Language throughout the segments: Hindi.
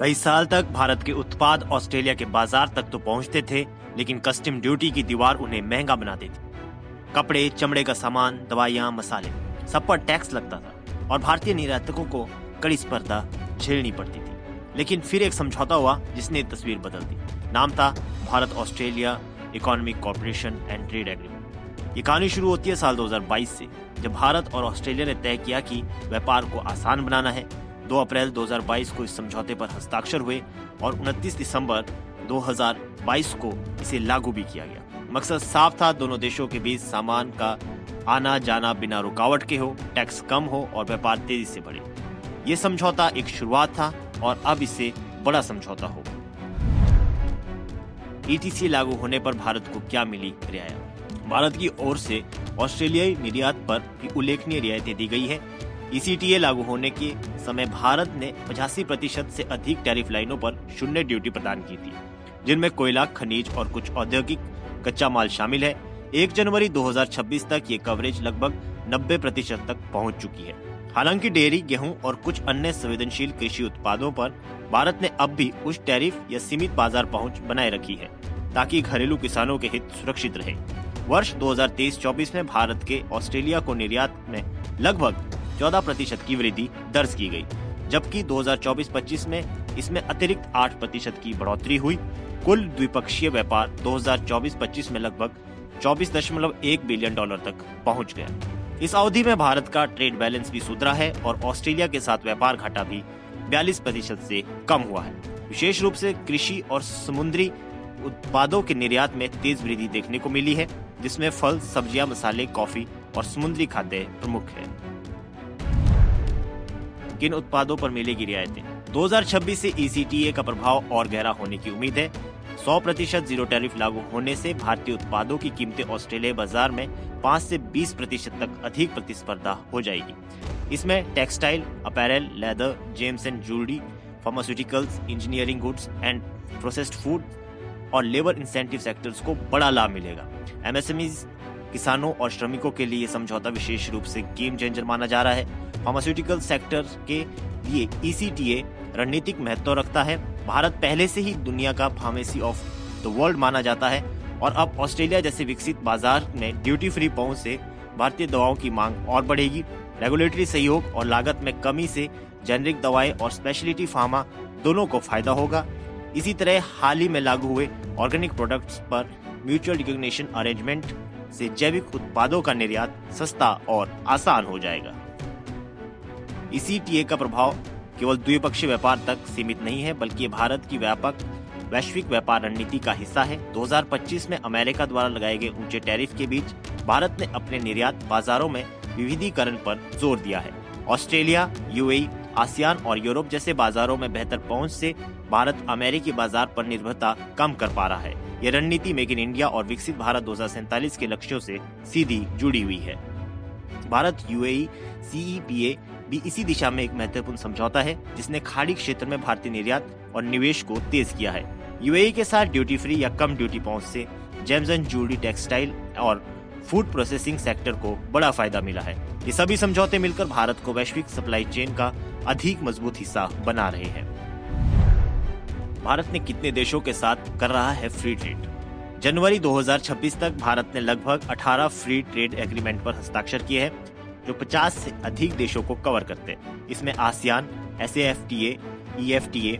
कई साल तक भारत के उत्पाद ऑस्ट्रेलिया के बाजार तक तो पहुंचते थे, लेकिन कस्टम ड्यूटी की दीवार उन्हें महंगा बनाती थी। कपड़े, चमड़े का सामान, दवाइयां, मसाले, सब पर टैक्स लगता था और भारतीय निर्यातकों को कड़ी स्पर्धा झेलनी पड़ती थी। लेकिन फिर एक समझौता हुआ जिसने तस्वीर बदल दी। नाम था Bharat Australia economic corporation and trade agreement. ये कहानी शुरू होती है साल 2022 से, जब भारत और ऑस्ट्रेलिया ने तय किया कि व्यापार को आसान बनाना है। 2 अप्रैल 2022 को इस समझौते पर हस्ताक्षर हुए और 29 दिसंबर 2022 को इसे लागू भी किया गया। मकसद साफ था, दोनों देशों के बीच सामान का आना जाना बिना रुकावट के हो, टैक्स कम हो और व्यापार तेजी से बढ़े। ये समझौता एक शुरुआत था और अब इसे बड़ा समझौता होगा। ETC लागू होने पर भारत को क्या मिली रियायत? भारत की ओर से ऑस्ट्रेलियाई निर्यात पर भी उल्लेखनीय रियायतें दी गई है। ECTA लागू होने के समय भारत ने 85% से अधिक टैरिफ लाइनों पर शून्य ड्यूटी प्रदान की थी, जिनमें कोयला, खनिज और कुछ औद्योगिक कच्चा माल शामिल है। 1 जनवरी 2026 तक ये कवरेज लगभग 90% तक पहुंच चुकी है। हालांकि डेयरी, गेहूं और कुछ अन्य संवेदनशील कृषि उत्पादों पर भारत ने अब भी उच्च टैरिफ या सीमित बाजार पहुंच बनाए रखी है, ताकि घरेलू किसानों के हित सुरक्षित रहे। वर्ष 2023-24 में भारत के ऑस्ट्रेलिया को निर्यात में लगभग 14% की वृद्धि दर्ज की गई, जबकि 2024-25 में इसमें अतिरिक्त 8% की बढ़ोतरी हुई। कुल द्विपक्षीय व्यापार 2024-25 में लगभग $24.1 बिलियन तक पहुंच गया। इस अवधि में भारत का ट्रेड बैलेंस भी सुधरा है और ऑस्ट्रेलिया के साथ व्यापार घाटा भी 42% से कम हुआ है। विशेष रूप से कृषि और समुद्री उत्पादों के निर्यात में तेज वृद्धि देखने को मिली है, जिसमें फल, सब्जियां, मसाले, कॉफी और समुद्री खाद्य प्रमुख है। किन उत्पादों पर मिलेगी रियायतें? 2026 से ECTA का प्रभाव और गहरा होने की उम्मीद है। 100% जीरो टैरिफ लागू होने से भारतीय उत्पादों की कीमतें ऑस्ट्रेलिया बाजार में 5 से 20% तक अधिक प्रतिस्पर्धा हो जाएगी। इसमें textile, apparel, leather, James and jewellery, pharmaceuticals, engineering goods and processed food और लेबर इंसेंटिव सेक्टर्स को बड़ा लाभ मिलेगा। MSMEs, किसानों और श्रमिकों के लिए समझौता विशेष रूप से गेम चेंजर माना जा रहा है। फार्मास्यूटिकल सेक्टर के लिए ECTA रणनीतिक महत्व रखता है। भारत पहले से ही दुनिया का फार्मेसी ऑफ द वर्ल्ड माना जाता है और अब ऑस्ट्रेलिया जैसे विकसित बाजार में ड्यूटी फ्री पहुंच से भारतीय दवाओं की मांग और बढ़ेगी। रेगुलेटरी सहयोग और लागत में कमी से जेनरिक दवाएं और स्पेशलिटी फार्मा दोनों को फायदा होगा। इसी तरह हाल ही में लागू हुए ऑर्गेनिक प्रोडक्ट्स पर म्यूचुअल रिकॉग्निशन अरेंजमेंट से जैविक उत्पादों का निर्यात सस्ता और आसान हो जाएगा। ECTA का प्रभाव केवल द्विपक्षीय व्यापार तक सीमित नहीं है, बल्कि भारत की व्यापक वैश्विक व्यापार रणनीति का हिस्सा है। 2025 में अमेरिका द्वारा लगाए गए ऊंचे टैरिफ के बीच भारत ने अपने निर्यात बाजारों में विविधीकरण पर जोर दिया है। ऑस्ट्रेलिया, UAE, आसियान और यूरोप जैसे बाजारों में बेहतर पहुंच से भारत अमेरिकी बाजार पर निर्भरता कम कर पा रहा है। यह रणनीति मेक इन इंडिया और विकसित भारत 2047 के लक्ष्यों से सीधी जुड़ी हुई है। भारत UAE CEPA भी इसी दिशा में एक महत्वपूर्ण समझौता है, जिसने खाड़ी क्षेत्र में भारतीय निर्यात और निवेश को तेज किया है। UAE के साथ ड्यूटी फ्री या कम ड्यूटी पहुंच से जेम्स एंड ज्वेलरी, टेक्सटाइल और फूड प्रोसेसिंग सेक्टर को बड़ा फायदा मिला है। ये सभी समझौते मिलकर भारत को वैश्विक सप्लाई चेन का अधिक मजबूत हिस्सा बना रहे हैं। भारत ने कितने देशों के साथ कर रहा है फ्री ट्रेड? जनवरी 2026 तक भारत ने लगभग 18 फ्री ट्रेड एग्रीमेंट पर हस्ताक्षर किए हैं, जो 50 से अधिक देशों को कवर करते हैं। इसमें आसियान, SAFTA, EFTA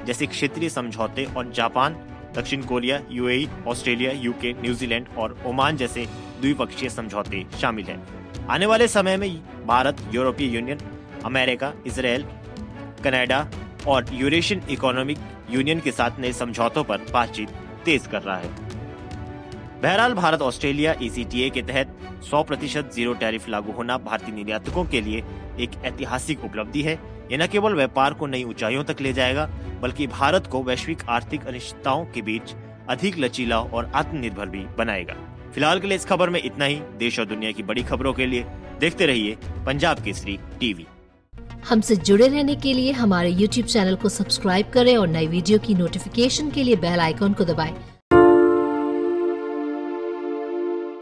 जैसे क्षेत्रीय समझौते और जापान, दक्षिण Korea, UAE, Australia, UK, New Zealand और ओमान जैसे द्विपक्षीय समझौते शामिल हैं। आने वाले समय में भारत यूरोपीय यूनियन, अमेरिका, इजराइल, कनाडा और यूरेशियन इकोनॉमिक यूनियन के साथ नए समझौतों पर बातचीत तेज कर रहा है। बहरहाल, भारत ऑस्ट्रेलिया ECTA के तहत 100% जीरो टैरिफ लागू होना भारतीय निर्यातकों के लिए एक ऐतिहासिक उपलब्धि है। यह न केवल व्यापार को नई ऊंचाइयों तक ले जाएगा, बल्कि भारत को वैश्विक आर्थिक अनिश्चितताओं के बीच अधिक लचीला और आत्मनिर्भर भी बनाएगा। फिलहाल के लिए इस खबर में इतना ही। देश और दुनिया की बड़ी खबरों के लिए देखते रहिए पंजाब केसरी TV। हमसे जुड़े रहने के लिए हमारे YouTube चैनल को सब्सक्राइब करें और नई वीडियो की नोटिफिकेशन के लिए बेल आइकॉन को दबाएं।